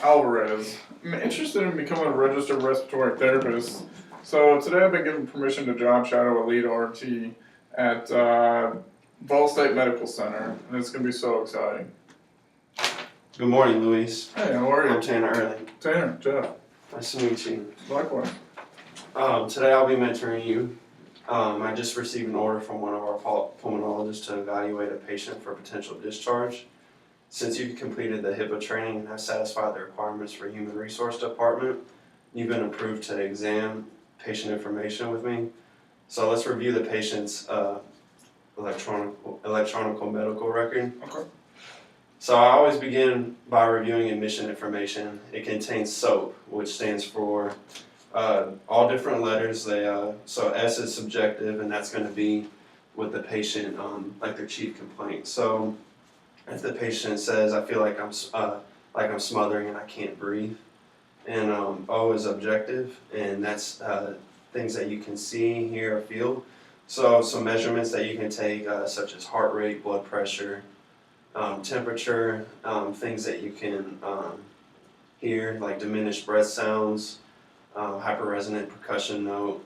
Alvarez. I'm interested in becoming a registered respiratory therapist. So today I've been given permission to job shadow a lead RT at Ball State Medical Center, and it's going to be so exciting. Good morning, Luis. Hey, how are you? I'm Tanner Early. Tanner, Jeff. Nice to meet you. Likewise. Today I'll be mentoring you. I just received an order from one of our pulmonologists to evaluate a patient for potential discharge. Since you've completed the HIPAA training and have satisfied the requirements for Human Resource Department, you've been approved to examine patient information with me. So let's review the patient's electronic medical record. Okay. So I always begin by reviewing admission information. It contains SOAP, which stands for all different letters. So S is subjective, and that's going to be with the patient, like their chief complaint. So if the patient says, "I feel like I'm smothering and I can't breathe," and O is objective, and that's things that you can see, hear, or feel. So some measurements that you can take, such as heart rate, blood pressure, temperature, things that you can hear, like diminished breath sounds, hyperresonant percussion note,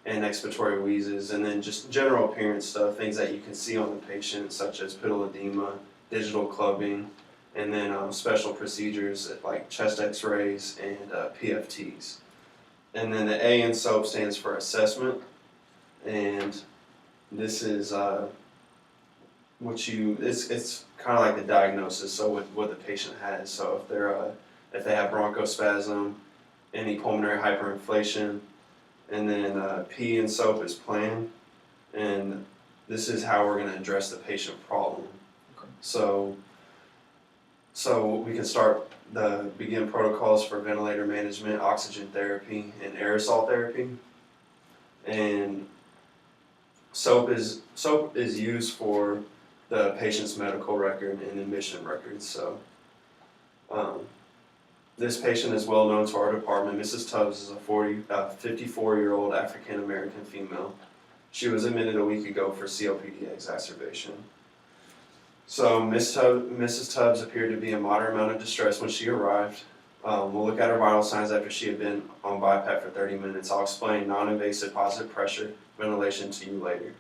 and expiratory wheezes, and then just general appearance stuff, things that you can see on the patient, such as pidal edema, digital clubbing, and then special procedures like chest x-rays and PFTs. And then the A in SOAP stands for assessment, and this is it's kind of like the diagnosis, so what the patient has. So if they have bronchospasm, any pulmonary hyperinflation, and then P in SOAP is plan, and this is how we're going to address the patient problem. Okay. So we can begin protocols for ventilator management, oxygen therapy, and aerosol therapy. And SOAP is used for the patient's medical record and admission records. So this patient is well known to our department. Mrs. Tubbs is a 54-year-old African American female. She was admitted a week ago for COPD exacerbation. So Mrs. Tubbs appeared to be in moderate amount of distress when she arrived. We'll look at her vital signs after she had been on BiPAP for 30 minutes. I'll explain non-invasive positive pressure ventilation to you later.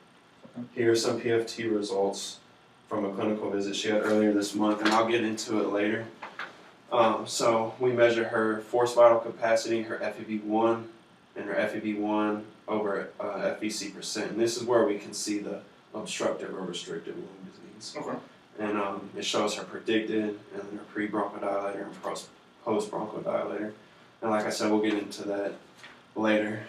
Here are some PFT results from a clinical visit she had earlier this month, and I'll get into it later. So we measure her forced vital capacity, her FEV1, and her FEV1 over FVC percent. And this is where we can see the obstructive or restrictive lung disease. Okay. And it shows her predicted, and then her pre-bronchodilator and post-bronchodilator. And like I said, we'll get into that later.